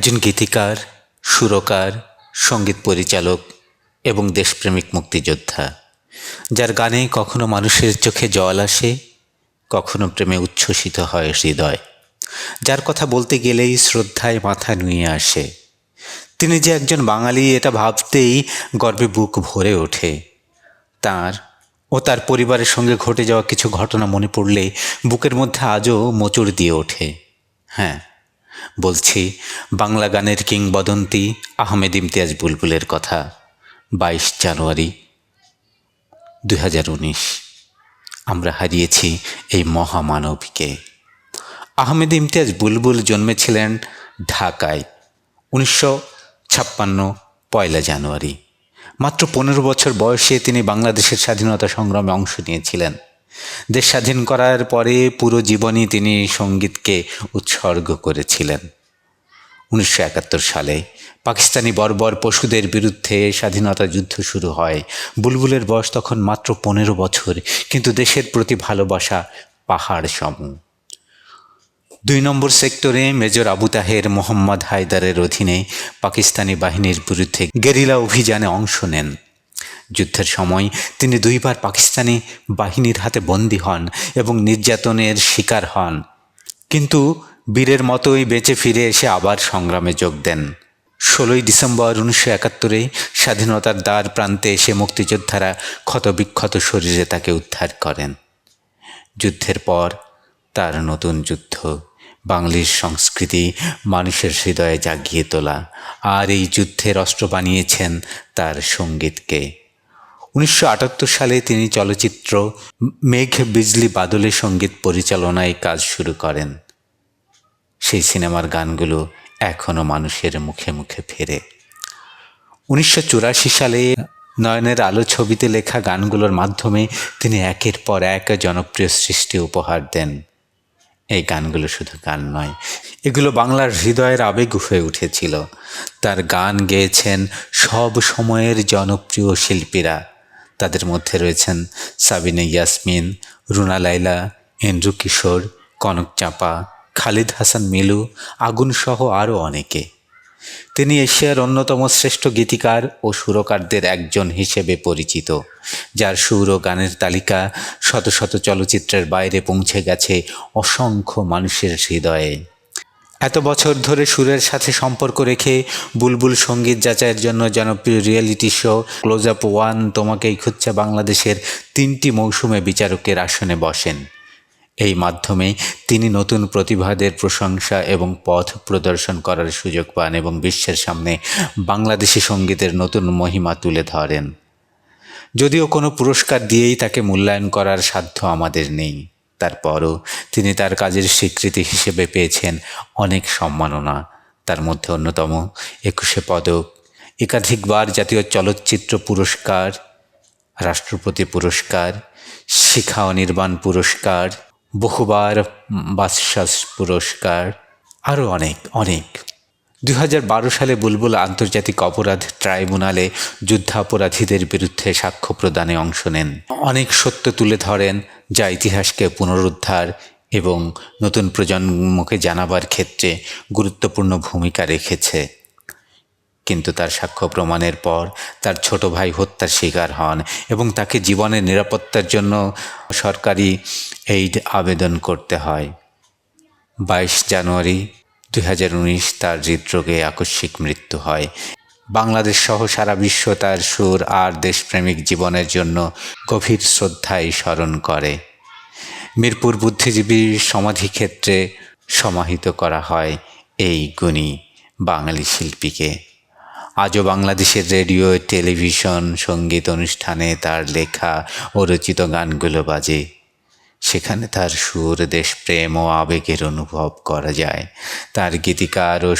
একজন গীতিকার, সুরকার, সঙ্গীত পরিচালক এবং দেশপ্রেমিক মুক্তিযোদ্ধা, যার গানে কখনো মানুষের চোখে জল আসে, কখনো প্রেমে উচ্ছ্বসিত হয় হৃদয়, যার কথা বলতে গেলেই শ্রদ্ধায় মাথা নুয়ে আসে। তিনি যে একজন বাঙালি এটা ভাবতেই গর্বে বুক ভরে ওঠে। তার ও তার পরিবারের সঙ্গে ঘটে যাওয়া কিছু ঘটনা মনে পড়লে বুকের মধ্যে আজও মোচড় দিয়ে ওঠে। হ্যাঁ, বলছি বাংলা গানের কিংবদন্তি আহমেদ ইমতিয়াজ বুলবুলের কথা। 22 জানুয়ারি 2019 আমরা হারিয়েছি এই মহামানবকে। আহমেদ ইমতিয়াজ বুলবুল জন্মেছিলেন ঢাকায় 1956 পয়লা জানুয়ারি। মাত্র 15 বছর বয়সে তিনি বাংলাদেশের স্বাধীনতা সংগ্রামে অংশ নিয়েছিলেন। দেশ স্বাধীন করার পরে পুরো জীবনই তিনি সঙ্গীতকে উৎসর্গ করেছিলেন। 1971 সালে পাকিস্তানি বর্বর পশুদের বিরুদ্ধে স্বাধীনতা যুদ্ধ শুরু হয়। বুলবুলের বয়স তখন মাত্র 15 বছর, কিন্তু দেশের প্রতি ভালোবাসা পাহাড় সম। 2 নম্বর সেক্টরে মেজর আবু তাহের মোহাম্মদ হায়দারের অধীনে পাকিস্তানি বাহিনীর বিরুদ্ধে গেরিলা অভিযানে অংশ নেন। যুদ্ধের সময় তিনি 2 বার পাকিস্তানি বাহিনীর হাতে বন্দী হন এবং নির্যাতনের শিকার হন, কিন্তু বীরের মতোই বেঁচে ফিরে এসে আবার সংগ্রামে যোগ দেন। 16 ডিসেম্বর 1971 স্বাধীনতার দ্বার প্রান্তে এসে মুক্তিযোদ্ধারা ক্ষতবিক্ষত শরীরে তাকে উদ্ধার করেন। যুদ্ধের পর তার নতুন যুদ্ধ, বাঙালির সংস্কৃতি মানুষের হৃদয়ে জাগিয়ে তোলা, আর এই যুদ্ধের অস্ত্র বানিয়েছেন তার সঙ্গীতকে। 1978 সালে তিনি চলচ্চিত্র মেঘ বিজলি বাদলে সঙ্গীত পরিচালনায় কাজ শুরু করেন। সেই সিনেমার গানগুলো এখনও মানুষের মুখে মুখে ফেরে। 1984 সালে নয়নের আলো ছবিতে লেখা গানগুলোর মাধ্যমে তিনি একের পর এক জনপ্রিয় সৃষ্টি উপহার দেন। এই গানগুলো শুধু গান নয়, এগুলো বাংলার হৃদয়ের আবেগ হয়ে উঠেছিল। তার গান গেয়েছেন সব সময়ের জনপ্রিয় শিল্পীরা। তাদের মধ্যে রয়েছেন সাবিনা ইয়াসমিন, রুনা লায়লা, এন্ড্রু কিশোর, কনক চাঁপা, খালিদ হাসান মিলু, আগুন সহ আরও অনেকে। তিনি এশিয়ার অন্যতম শ্রেষ্ঠ গীতিকার ও সুরকারদের একজন হিসেবে পরিচিত, যার সুর ও গানের তালিকা শত শত চলচ্চিত্রের বাইরে পৌঁছে গেছে অসংখ্য মানুষের হৃদয়ে। এত বছর ধরে সুরের সাথে সম্পর্ক রেখে বুলবুল সঙ্গীত যাচাইয়ের জন্য জনপ্রিয় রিয়েলিটি শো ক্লোজ আপ 1 তোমাকেই খুঁজছে বাংলাদেশের 3টি মৌসুমে বিচারকের আসনে বসেন। এই মাধ্যমে তিনি নতুন প্রতিভাদের প্রশংসা এবং পথ প্রদর্শন করার সুযোগ পান এবং বিশ্বের সামনে বাংলাদেশি সঙ্গীতের নতুন মহিমা তুলে ধরেন। যদিও কোনো পুরস্কার দিয়েই তাকে মূল্যায়ন করার সাধ্য আমাদের নেই, তারপরও তিনি তার কাজের স্বীকৃতি হিসেবে পেয়েছেন অনেক সম্মাননা। তার মধ্যে অন্যতম 21 পদক, একাধিকবার জাতীয় চলচ্চিত্র পুরস্কার, রাষ্ট্রপতি পুরস্কার, শিখা অনির্বাণ পুরস্কার, বহুবার বাচসাস পুরস্কার, আরও অনেক অনেক। 2012 সালে বুলবুল আন্তর্জাতিক অপরাধ ট্রাইব্যুনালে যুদ্ধাপরাধীদের বিরুদ্ধে সাক্ষ্য প্রদানে অংশ নেন। অনেক সত্য তুলে ধরেন যা ইতিহাসকে পুনরুদ্ধার এবং নতুন প্রজন্মকে জানাবার ক্ষেত্রে গুরুত্বপূর্ণ ভূমিকা রেখেছে। কিন্তু তার সাক্ষ্য প্রমাণের পর তার ছোট ভাই হত্যার শিকার হন এবং তাকে জীবনের নিরাপত্তার জন্য সরকারি এইড আবেদন করতে হয়। 22 জানুয়ারি 2019 তার হৃদরোগে আকস্মিক মৃত্যু হয়। বাংলাদেশ সহ সারা বিশ্ব তার সুর আর দেশপ্রেমিক জীবনের জন্য গভীর শ্রদ্ধায় স্মরণ করে। মিরপুর বুদ্ধিজীবী সমাধিক্ষেত্রে সমাহিত করা হয় এই গুণী বাঙালি শিল্পীকে। আজও বাংলাদেশের রেডিও, টেলিভিশন, সঙ্গীত অনুষ্ঠানে তার লেখা ও রচিত গানগুলো বাজে। সেখানে তার সুর, দেশপ্রেম ও আবেগের অনুভব করা যায়। তার গীতিকার ও